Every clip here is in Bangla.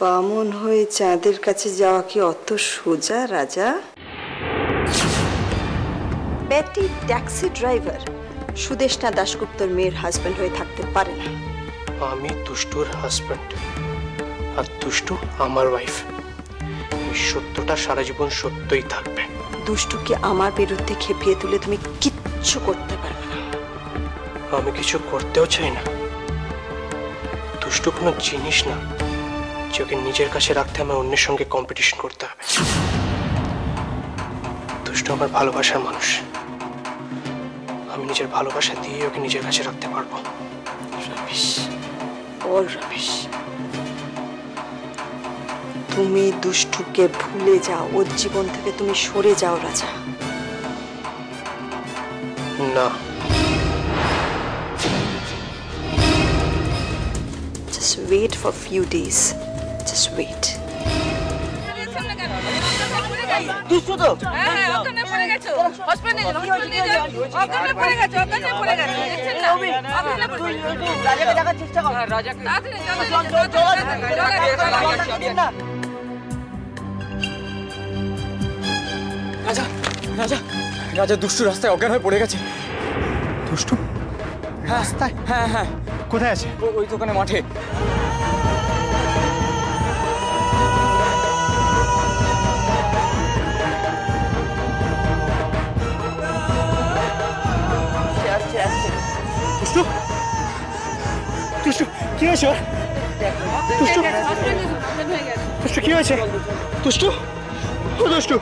বামন হয়ে চাঁদের কাছে যাওয়া কি অত সোজা রাজা? বেটি ট্যাক্সি ড্রাইভার সুদেষ্ণা দাশগুপ্তর মেয়ের হাজবেন্ড হয়ে থাকতে পারে না। আমি দুষ্টুর হাজবেন্ড আর দুষ্টু আমার ওয়াইফ। এই সত্যটা সারা জীবন সত্যই থাকবে। দুষ্টুকে আমার বিরুদ্ধে খেপিয়ে তুলে তুমি কিচ্ছু করতে পারবে না। আমি কিছু করতেও চাই না। দুষ্টু কোনো জিনিস না যে ওকে নিজের কাছে রাখতে আমার অন্যের সঙ্গে কম্পিটিশন করতে হবে। দুষ্টু আমার ভালোবাসার মানুষ। আমি নিজের ভালোবাসা দিয়ে ওকে নিজের কাছে রাখতে পারবো। Rubbish, all rubbish. তুমি দুষ্টুকে ভুলে যাও, ওর জীবন থেকে তুমি সরে যাও রাজা। না, just wait for few days, just wait. দুষ্টু তো হ্যাঁ ওখানে পড়ে গেছো হসপিটালে নিয়ে যাও ওখানে পড়ে গেছো দেখছেন না ওখানে পড়ে রাজাকে দেখার চেষ্টা কর। রাজাকে রাজা রাজা রাজা দুষ্টু রাস্তায় অজ্ঞান হয়ে পড়ে গেছে। দুষ্টু রাস্তায়? হ্যাঁ হ্যাঁ, কোথায় আছে? ওই দোকানে মাঠে। দুষ্টু দুষ্টু কি হয়েছে? দুষ্টু দুষ্টু কি হয়েছে? দুষ্টু ও দুষ্টু,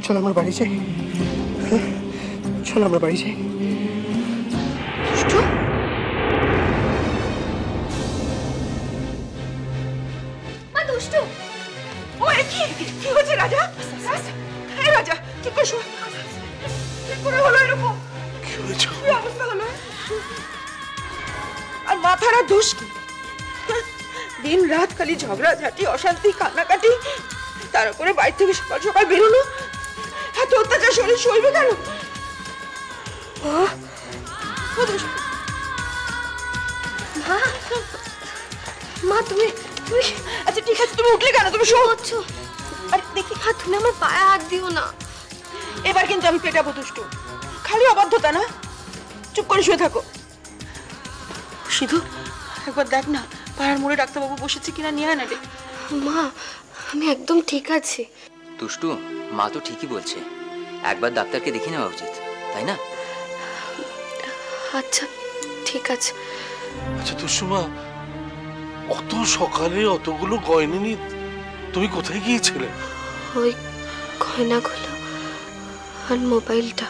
চল আমার বাড়ি যাই। চল আমরা বাড়ি যাই। দুষ্টু মা দুষ্টু ও কি হচ্ছে রাজা? হ্যাঁ রাজা কি করছো? কি করে হলো এরকম? কি হয়েছে? কি অবস্থা হলো? আর মাথার দোষ কি? দিন রাত খালি ঝগড়াঝাটি, অশান্তি, কান্নাকাটি, তার উপরে বাড়ি থেকে সকাল সকাল বেরোনো। এত অত্যাচার শরীর সইবে কেন? মা তুমি আচ্ছা ঠিক আছে, তুমি উঠলে কেন? তুমি শোচ্ছো? আরে দেখি তুমি আমার পায়ে হাত দিও না। এবার কিন্তু আমি পেটাবো দুষ্টু। খালি অবাধ্যতা না, চুপ করে শুয়ে থাকো। সিধু একবার দেখ না পাড়ার মোড়ে ডাক্তারবাবু বসেছে কিনা, নিয়ে আয় না রে। মা আমি একদম ঠিক আছি। দুষ্টু মা তো ঠিকই বলছে, একবার ডাক্তারকে দেখিয়ে নেওয়া উচিত, তাই না? আচ্ছা ঠিক আছে। আচ্ছা দুষ্টু মা, অত সকালে অতগুলো গয়না নিয়ে তুমি কোথায় গিয়েছিলে? ওই গয়নাগুলো আর মোবাইলটা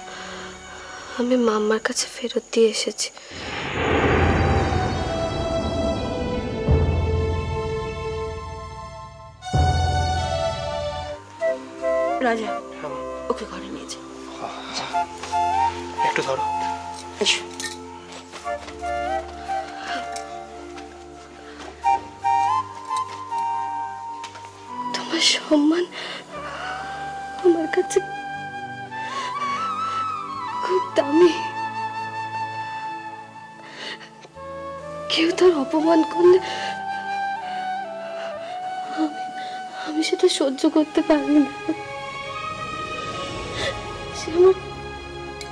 আমি মাম্মার কাছে ফেরত দিয়ে এসেছি। রাজা ওকে ঘরে নিয়ে যা। একটু ধরো। এসো। তোমার সম্মান আমার কাছে খুব দামি। কেউ তার অপমান করলে আমি সেটা সহ্য করতে পারি না। সে আমার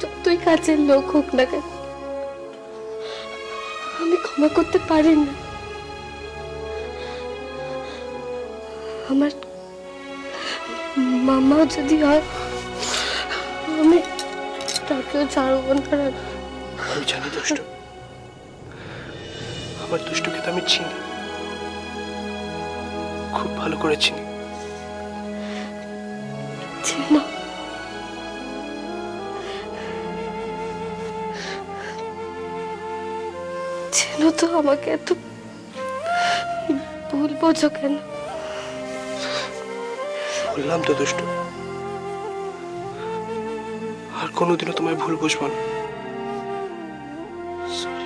যতই কাছের লোক হোক না কেন, আমি ক্ষমা করতে পারি না। আমার মামাও যদি হয় আমি তাকেও ছাড়বো না। আমি জানি দুষ্টু, আমার দুষ্টুকে তো আমি চিনি, খুব ভালো করে চিনি। চেনো? চেনো তো আমাকে? এত ভুল বোঝো কেন? বললাম তো দুষ্টু, আর কোনোদিনও তোমায় ভুল বুঝবো না। সরি।